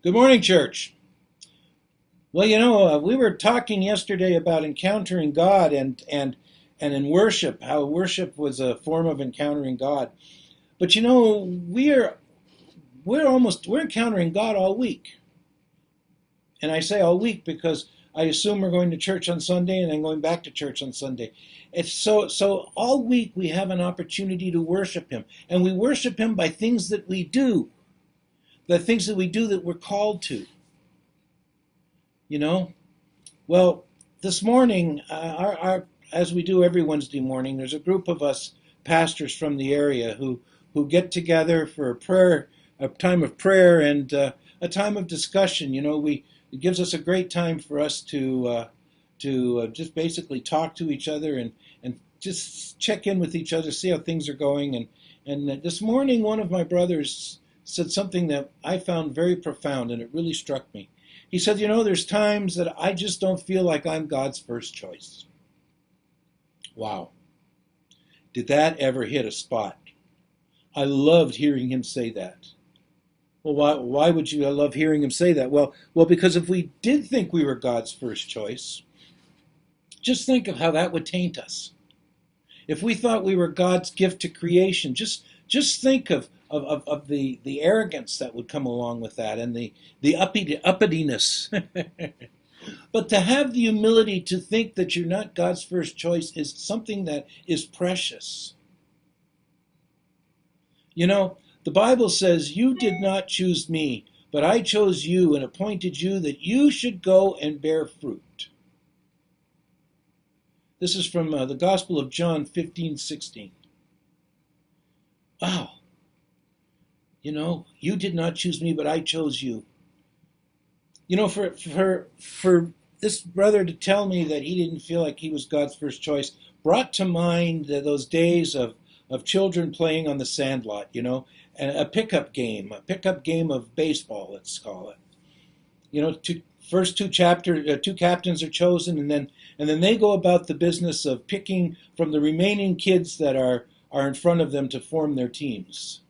Good morning, church. Well, we were talking yesterday about encountering God and in worship, how worship was a form of encountering God. But we're encountering God all week. And I say all week because I assume we're going to church on Sunday and then going back to church on Sunday. It's so all week we have an opportunity to worship him. And we worship him by things that we do. The things that we do that we're called to. You know? Well, this morning, as we do every Wednesday morning, there's a group of us pastors from the area who get together for a time of prayer, and a time of discussion. It gives us a great time for us to just basically talk to each other and just check in with each other, see how things are going. And this morning, one of my brothers said something that I found very profound, and it really struck me. He said, there's times that I just don't feel like I'm God's first choice. Wow. Did that ever hit a spot? I loved hearing him say that. Well, why would you love hearing him say that? Well, because if we did think we were God's first choice, just think of how that would taint us. If we thought we were God's gift to creation, just think of the arrogance that would come along with that, and the uppityness. But to have the humility to think that you're not God's first choice is something that is precious. The Bible says, "You did not choose me, but I chose you and appointed you that you should go and bear fruit." This is from the Gospel of John 15:16. Wow. You did not choose me, but I chose you. For this brother to tell me that he didn't feel like he was God's first choice brought to mind those days of children playing on the sandlot, and a pickup game of baseball, let's call it. Two captains are chosen, and then they go about the business of picking from the remaining kids that are in front of them to form their teams.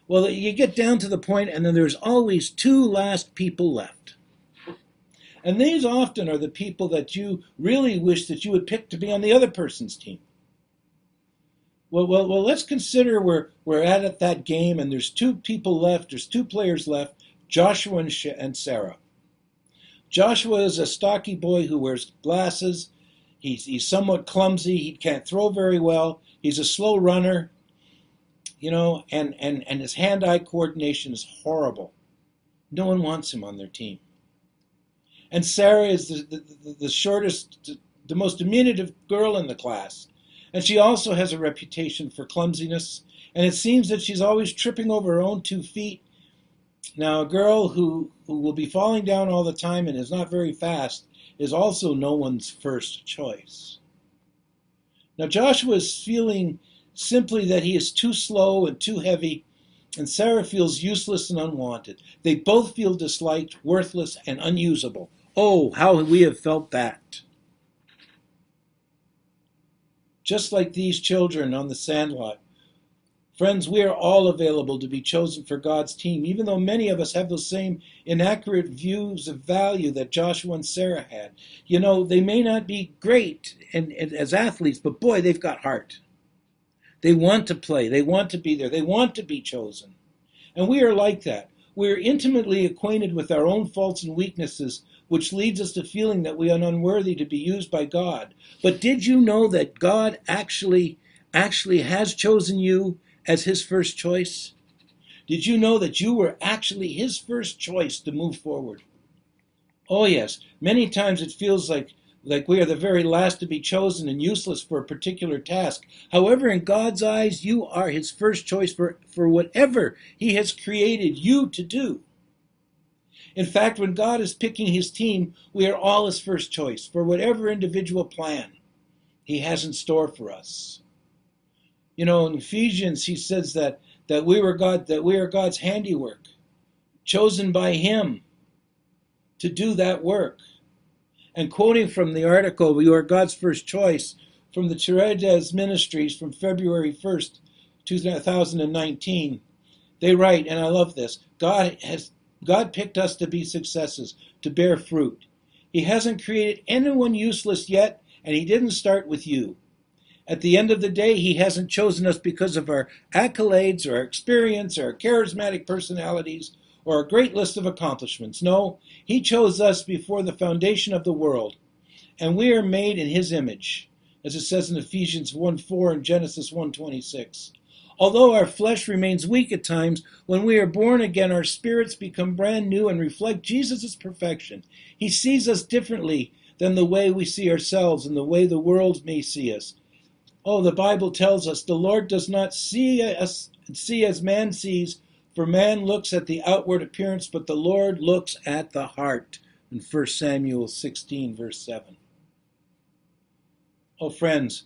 Well, you get down to the point, and then there's always two last people left. And these often are the people that you really wish that you would pick to be on the other person's team. Well, let's consider we're at that game, and there's two people left, there's two players left, Joshua and Sarah. Joshua is a stocky boy who wears glasses. He's somewhat clumsy. He can't throw very well. He's a slow runner. And his hand-eye coordination is horrible. No one wants him on their team. And Sarah is the shortest, the most diminutive girl in the class. And she also has a reputation for clumsiness. And it seems that she's always tripping over her own 2 feet. Now, a girl who will be falling down all the time and is not very fast is also no one's first choice. Now, Joshua is feeling simply that he is too slow and too heavy, and Sarah feels useless and unwanted. They both feel disliked, worthless, and unusable. Oh, how we have felt that. Just like these children on the sandlot. Friends, we are all available to be chosen for God's team, even though many of us have those same inaccurate views of value that Joshua and Sarah had. They may not be great as athletes, but boy, they've got heart. They want to play. They want to be there. They want to be chosen. And we are like that. We are intimately acquainted with our own faults and weaknesses, which leads us to feeling that we are unworthy to be used by God. But did you know that God actually has chosen you as his first choice? Did you know that you were actually his first choice to move forward? Oh yes, many times it feels like we are the very last to be chosen and useless for a particular task. However, in God's eyes, you are his first choice for whatever he has created you to do. In fact, when God is picking his team, we are all his first choice for whatever individual plan he has in store for us. In Ephesians, he says that we are God's handiwork, chosen by him to do that work. And quoting from the article, "You are God's first choice," from the Therese Ministries from February 1st, 2019, they write, and I love this, God has God picked us to be successes, to bear fruit. He hasn't created anyone useless yet, and He didn't start with you. At the end of the day, He hasn't chosen us because of our accolades or our experience or our charismatic personalities or a great list of accomplishments. No, He chose us before the foundation of the world, and we are made in His image, as it says in Ephesians 1:4 and Genesis 1:26. Although our flesh remains weak at times, when we are born again, our spirits become brand new and reflect Jesus' perfection. He sees us differently than the way we see ourselves and the way the world may see us. Oh, the Bible tells us the Lord does not see us as man sees, for man looks at the outward appearance, but the Lord looks at the heart. In 1 Samuel 16, verse 7. Oh, friends,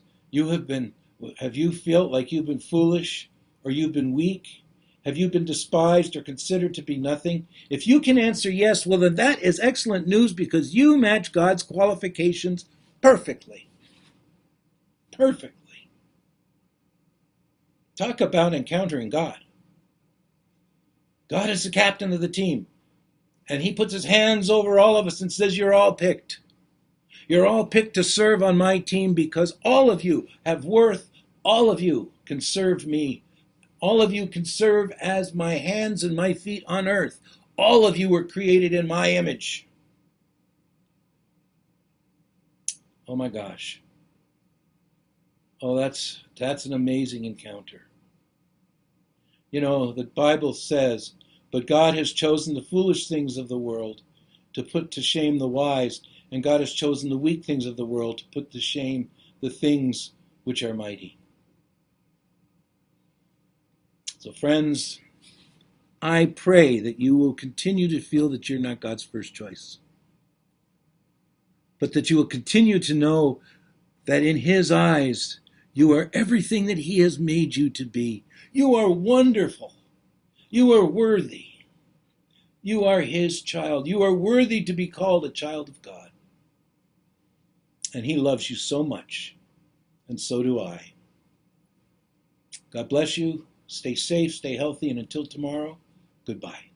have you felt like you've been foolish or you've been weak? Have you been despised or considered to be nothing? If you can answer yes, well, then that is excellent news because you match God's qualifications perfectly. Perfectly. Talk about encountering God. God is the captain of the team, and He puts His hands over all of us and says, you're all picked. You're all picked to serve on my team because all of you have worth. All of you can serve me. All of you can serve as my hands and my feet on earth. All of you were created in my image. Oh my gosh. Oh, that's an amazing encounter. You know, the Bible says, but God has chosen the foolish things of the world to put to shame the wise, and God has chosen the weak things of the world to put to shame the things which are mighty. So friends, I pray that you will continue to feel that you're not God's first choice, but that you will continue to know that in His eyes, you are everything that He has made you to be. You are wonderful. You are worthy. You are His child. You are worthy to be called a child of God. And He loves you so much, and so do I. God bless you. Stay safe, stay healthy, and until tomorrow, goodbye.